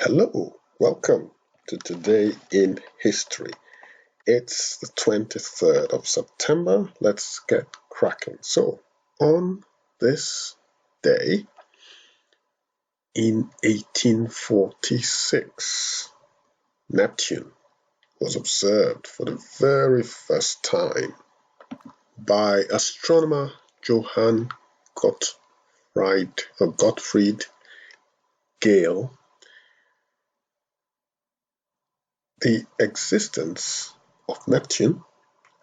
Hello, welcome to Today in History. It's the 23rd of September. Let's get cracking. So, on this day in 1846, Neptune was observed for the very first time by astronomer Johann Gottfried Galle. The existence of Neptune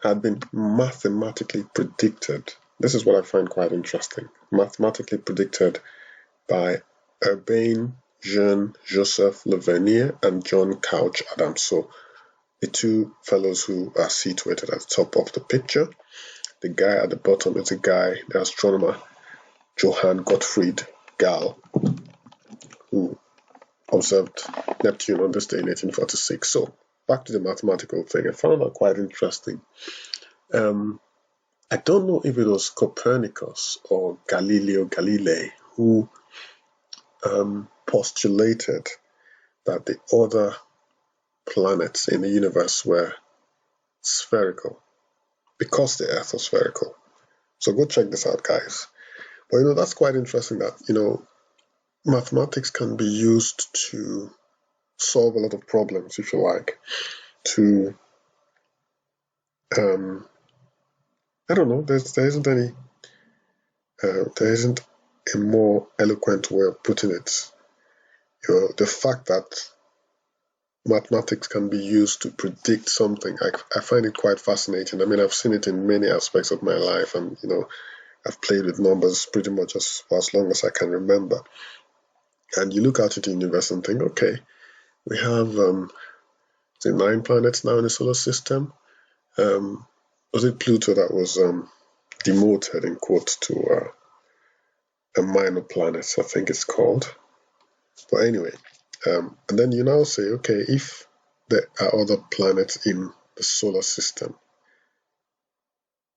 had been mathematically predicted. This is what I find quite interesting. Mathematically predicted by Urbain-Jean-Joseph Verrier and John Couch Adams. So the two fellows who are situated at the top of the picture. The guy at the bottom is the astronomer Johann Gottfried Galle, who observed Neptune on this day in 1846. So back to the mathematical thing. I found that quite interesting. I don't know if it was Copernicus or Galileo Galilei who postulated that the other planets in the universe were spherical because the Earth was spherical. So go check this out, guys. But that's quite interesting that, mathematics can be used to solve a lot of problems, if you like, to, I don't know, there isn't a more eloquent way of putting it. The fact that mathematics can be used to predict something, I find it quite fascinating. I mean, I've seen it in many aspects of my life, and I've played with numbers pretty much for as long as I can remember. And you look at it in the universe and think, okay, we have 9 planets now in the solar system. Was it Pluto that was demoted, in quotes, to a minor planet, I think it's called. But anyway, and then you now say, okay, if there are other planets in the solar system,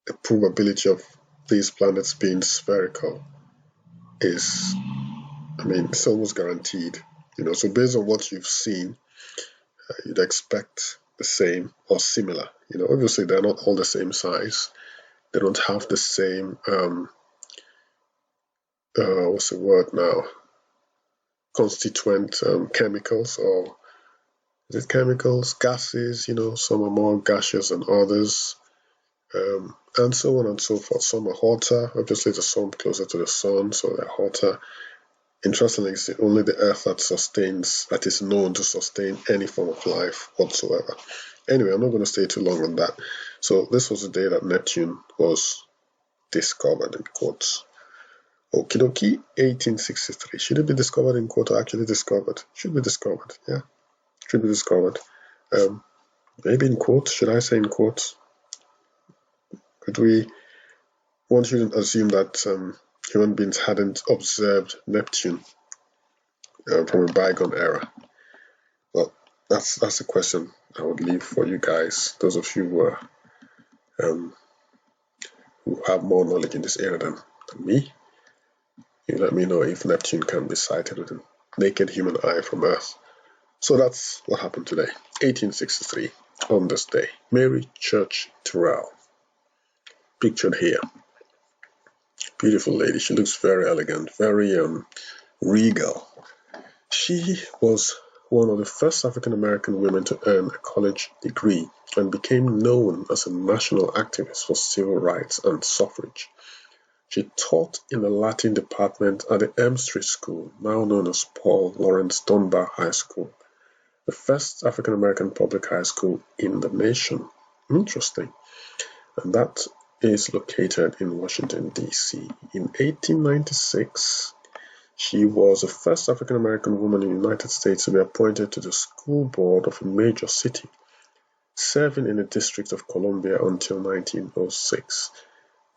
the probability of these planets being spherical is, it's almost guaranteed. So based on what you've seen, you'd expect the same or similar. Obviously they're not all the same size. They don't have the same, what's the word now? Constituent chemicals, or is it chemicals, gases? Some are more gaseous than others, and so on and so forth. Some are hotter. Obviously, there's some closer to the sun, so they're hotter. Interestingly, it's only the Earth that is known to sustain any form of life whatsoever. Anyway, I'm not going to stay too long on that. So this was the day that Neptune was discovered, in quotes. Okie dokie, 1863. Should it be discovered, in quotes, or actually discovered? Should be discovered, yeah. Should be discovered. Maybe in quotes. Should I say in quotes? One shouldn't assume that human beings hadn't observed Neptune from a bygone era. Well, that's a question I would leave for you guys, those of you who have more knowledge in this area than me. You let me know if Neptune can be sighted with a naked human eye from Earth. So that's what happened today, 1863, on this day. Mary Church Terrell, pictured here. Beautiful lady. She looks very elegant, very regal. She was one of the first African-American women to earn a college degree and became known as a national activist for civil rights and suffrage. She taught in the Latin department at the Elm Street School, now known as Paul Laurence Dunbar High School, the first African-American public high school in the nation. Interesting. And that is located in Washington, D.C. In 1896, she was the first African-American woman in the United States to be appointed to the school board of a major city, serving in the District of Columbia until 1906.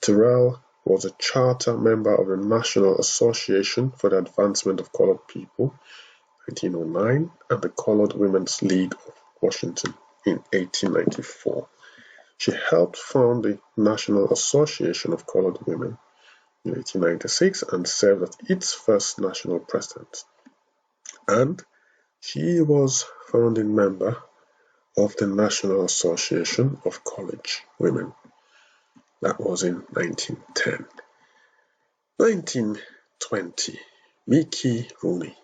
Terrell was a charter member of the National Association for the Advancement of Colored People, 1909, and the Colored Women's League of Washington in 1894. She helped found the National Association of Colored Women in 1896 and served as its first national president. And He was founding member of the National Association of College Women. That was in 1910. 1920, Mickey Rooney.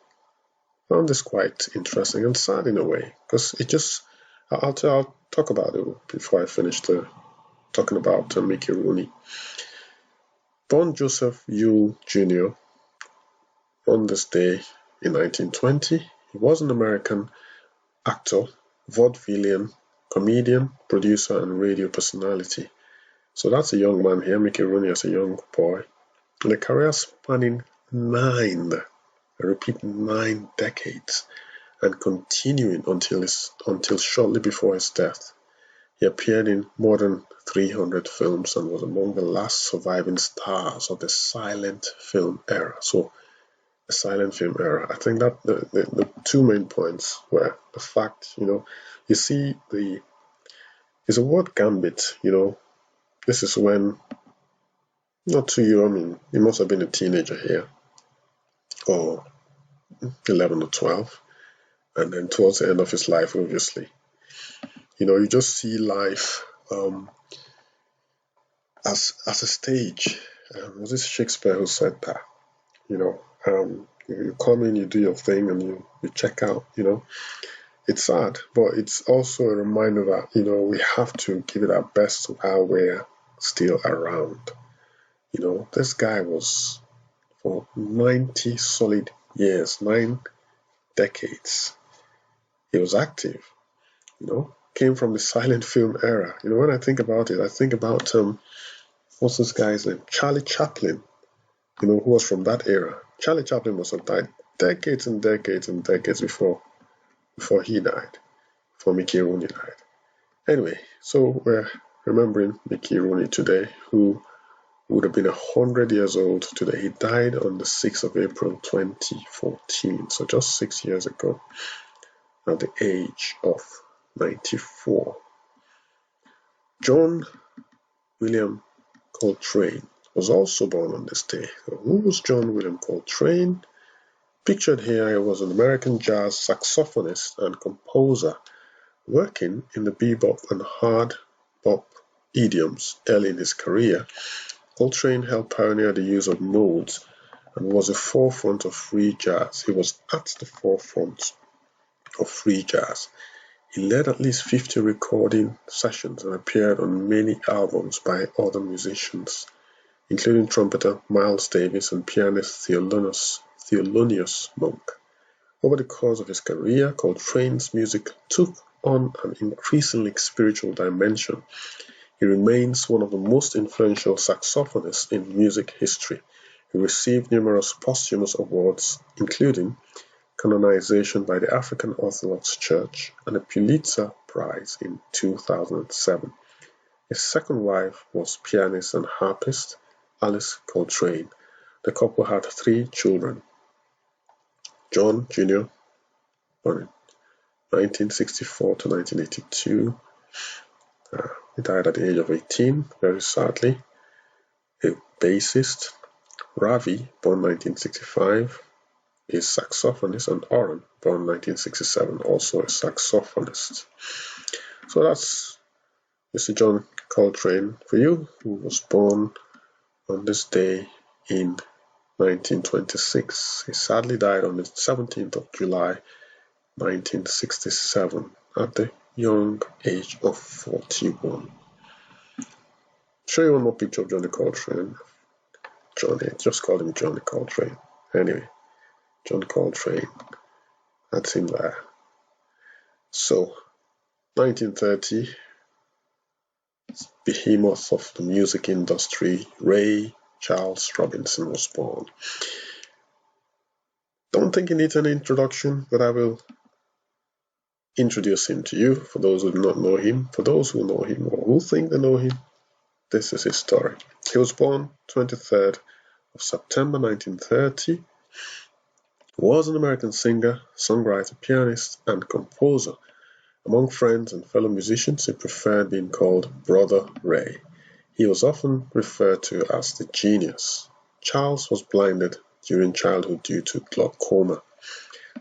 Found this quite interesting and sad in a way, because I'll talk about it before I finish talking about Mickey Rooney. Born Joseph Yule Jr. on this day in 1920, he was an American actor, vaudevillian, comedian, producer, and radio personality. So that's a young man here, Mickey Rooney as a young boy, and a career spanning 9 decades, and continuing until shortly before his death. He appeared in more than 300 films and was among the last surviving stars of the silent film era. So, the silent film era. I think that the two main points were the fact, you see it's a word gambit, This is when, not too young, he must have been a teenager here, or 11 or 12, and then towards the end of his life, obviously. You just see life as a stage. Was this Shakespeare who said that? You come in, you do your thing, and you check out, It's sad, but it's also a reminder that, we have to give it our best while we're still around. This guy was for 90 solid years, 9 decades. He was active, came from the silent film era. When I think about it, I think about, what's this guy's name? Charlie Chaplin, who was from that era. Charlie Chaplin must have died decades and decades and decades before he died, before Mickey Rooney died. Anyway, so we're remembering Mickey Rooney today, who would have been 100 years old today. He died on the 6th of April 2014, so just 6 years ago, at the age of 94. John William Coltrane was also born on this day. So who was John William Coltrane? Pictured here was an American jazz saxophonist and composer working in the bebop and hard bop idioms early in his career. Coltrane helped pioneer the use of modes and was the forefront of free jazz. He was at the forefront of free jazz. He led at least 50 recording sessions and appeared on many albums by other musicians, including trumpeter Miles Davis and pianist Thelonious Monk. Over the course of his career, Coltrane's music took on an increasingly spiritual dimension. He remains one of the most influential saxophonists in music history. He received numerous posthumous awards, including canonization by the African Orthodox Church and a Pulitzer Prize in 2007. His second wife was pianist and harpist Alice Coltrane. The couple had 3 children. John Jr., born in 1964 to 1982. He died at the age of 18, very sadly. A bassist, Ravi, born 1965, is saxophonist, and Oren, born 1967, also a saxophonist. So that's Mr. John Coltrane for you, who was born on this day in 1926. He sadly died on the 17th of July, 1967, at the young age of 41. Show you one more picture of Johnny Coltrane. Just call him Johnny Coltrane. Anyway, John Coltrane, that's him there. So, 1930, behemoth of the music industry, Ray Charles Robinson was born. Don't think he needs an introduction, but I will introduce him to you for those who do not know him. For those who know him or who think they know him, this is his story. He was born 23rd of September 1930. He was an American singer, songwriter, pianist, and composer. Among friends and fellow musicians, he preferred being called Brother Ray. He was often referred to as the genius. Charles was blinded during childhood due to glaucoma.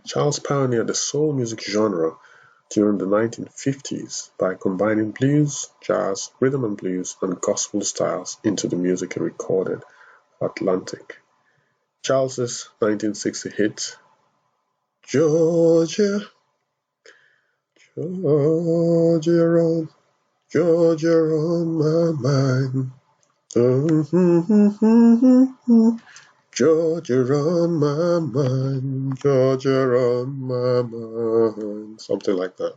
Charles pioneered the soul music genre during the 1950s by combining blues, jazz, rhythm and blues, and gospel styles into the music he recorded for Atlantic. Charles's 1960 hit, Georgia, Georgia, Georgia on my mind. Georgia on my mind, Georgia on my mind, something like that.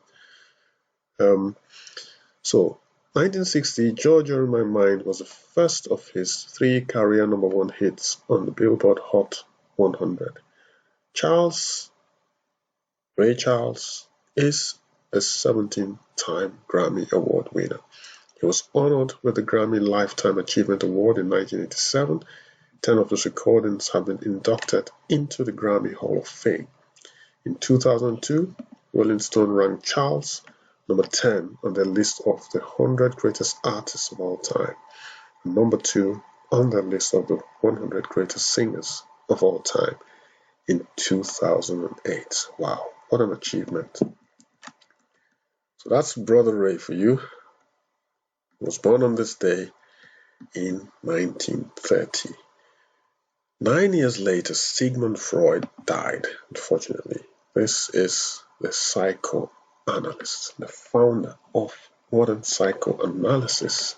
So 1960, Georgia on My Mind was the first of his 3 career #1 hits on the Billboard Hot 100. Ray Charles, is a 17-time Grammy Award winner. He was honored with the Grammy Lifetime Achievement Award in 1987. 10 of his recordings have been inducted into the Grammy Hall of Fame. In 2002, Rolling Stone ranked Charles number 10 on their list of the 100 greatest artists of all time, and number 2 on their list of the 100 greatest singers of all time in 2008. Wow, what an achievement. So that's Brother Ray for you. He was born on this day in 1930. 9 years later, Sigmund Freud died, unfortunately. This is the psychoanalyst, the founder of modern psychoanalysis,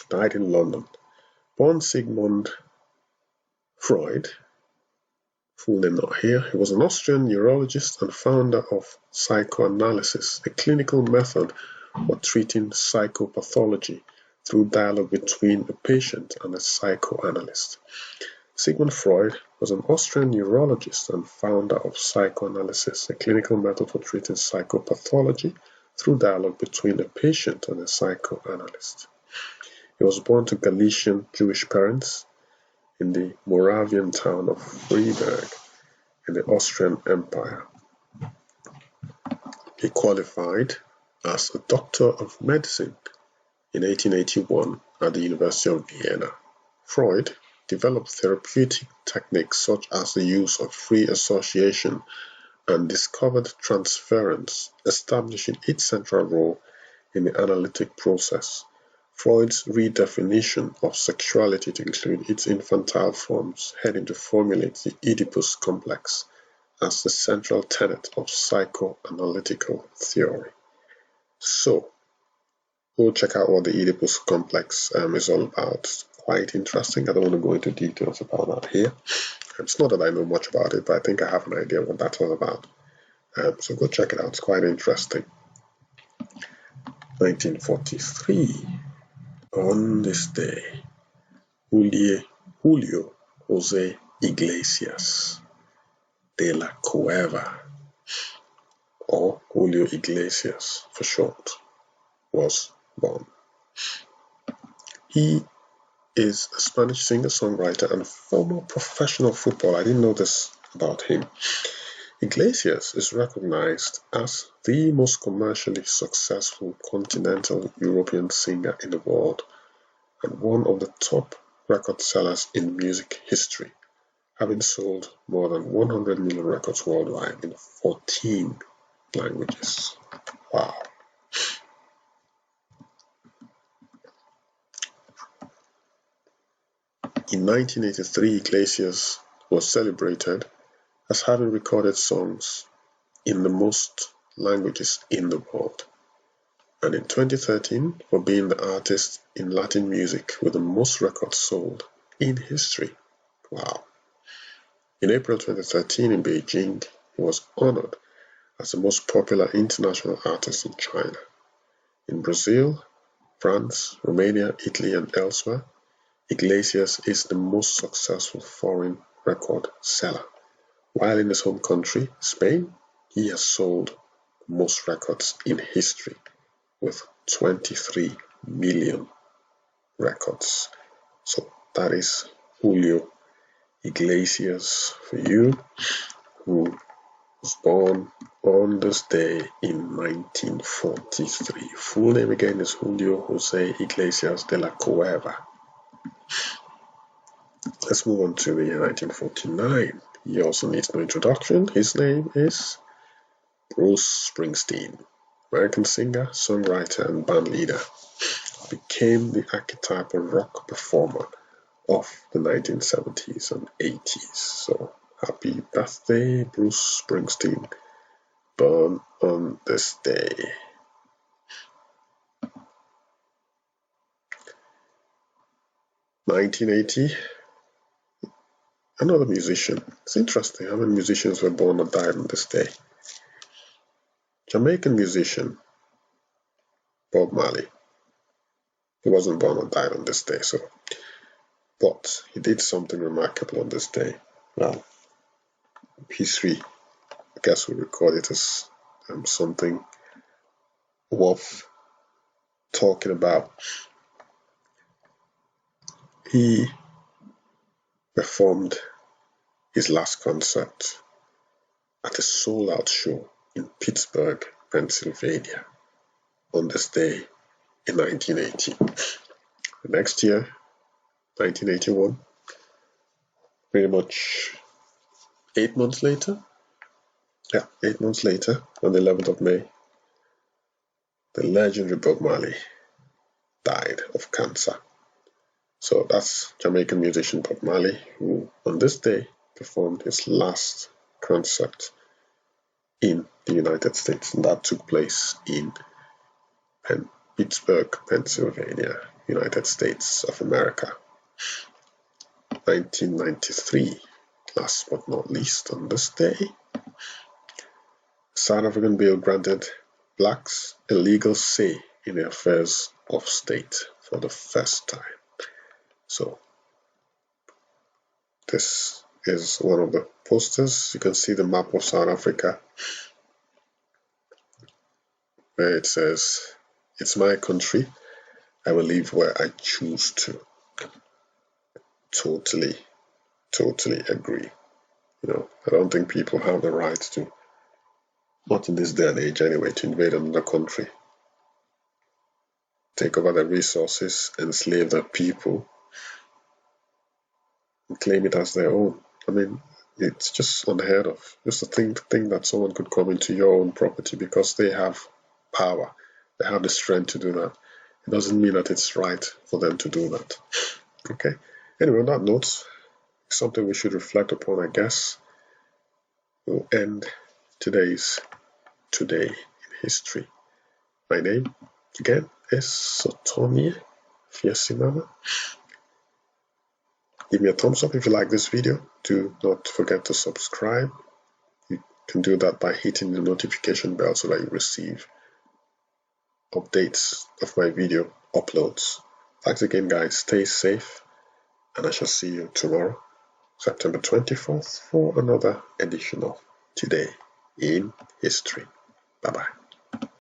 died in London. Born Sigmund Freud, full name not here, he was an Austrian neurologist and founder of psychoanalysis, a clinical method for treating psychopathology through dialogue between a patient and a psychoanalyst. Sigmund Freud was an Austrian neurologist and founder of psychoanalysis, a clinical method for treating psychopathology through dialogue between a patient and a psychoanalyst. He was born to Galician Jewish parents in the Moravian town of Freiberg in the Austrian Empire. He qualified as a doctor of medicine in 1881 at the University of Vienna. Freud developed therapeutic techniques such as the use of free association and discovered transference, establishing its central role in the analytic process. Freud's redefinition of sexuality to include its infantile forms led him to formulate the Oedipus complex as the central tenet of psychoanalytical theory. So, go check out what the Oedipus complex is all about. It's quite interesting. I don't want to go into details about that here. It's not that I know much about it, but I think I have an idea what that's all about. So go check it out. It's quite interesting. 1943. On this day, Julio José Iglesias de la Cueva, or Julio Iglesias for short, was born. He is a Spanish singer-songwriter and former professional footballer. I didn't know this about him. Iglesias is recognized as the most commercially successful continental European singer in the world and one of the top record sellers in music history, having sold more than 100 million records worldwide in 14 languages. Wow. In 1983, Iglesias was celebrated as having recorded songs in the most languages in the world, and in 2013 for being the artist in Latin music with the most records sold in history. Wow. In April 2013 in Beijing, he was honored as the most popular international artist in China. In Brazil, France, Romania, Italy, and elsewhere, Iglesias is the most successful foreign record seller. While in his home country, Spain, he has sold most records in history with 23 million records. So that is Julio Iglesias for you, who was born on this day in 1943. Full name again is Julio José Iglesias de la Cueva. Let's move on to the year 1949. He also needs no introduction. His name is Bruce Springsteen, American singer, songwriter, and band leader. Became the archetypal rock performer of the 1970s and 80s. So happy birthday, Bruce Springsteen, born on this day. (1980), another musician. It's interesting how many musicians were born or died on this day. Jamaican musician Bob Marley. He wasn't born or died on this day, but he did something remarkable on this day. Well, history, I guess, will record it as something worth talking about. He performed his last concert at a sold-out show in Pittsburgh, Pennsylvania, on this day in 1980. The next year, 1981, pretty much 8 months later, on the 11th of May, the legendary Bob Marley died of cancer. So that's Jamaican musician Bob Marley, who on this day performed his last concert in the United States, and that took place in Pittsburgh, Pennsylvania, United States of America. 1993, last but not least, on this day, South African bill granted blacks a legal say in the affairs of state for the first time. So this is one of the posters. You can see the map of South Africa, where it says, "It's my country. I will live where I choose to." Totally agree. I don't think people have the right to, not in this day and age anyway, to invade another country, take over their resources, enslave their people, and claim it as their own. I mean, it's just unheard of. Just to think that someone could come into your own property because they have power, they have the strength to do that. It doesn't mean that it's right for them to do that. Okay. Anyway, on that note, something we should reflect upon, I guess. We'll end today's Today in History. My name, again, is Sotomie Fiasimama. Give me a thumbs up if you like this video. Do not forget to subscribe. You can do that by hitting the notification bell so that you receive updates of my video uploads. Thanks again, guys. Stay safe, and I shall see you tomorrow, September 24th, for another edition of Today in History. Bye-bye.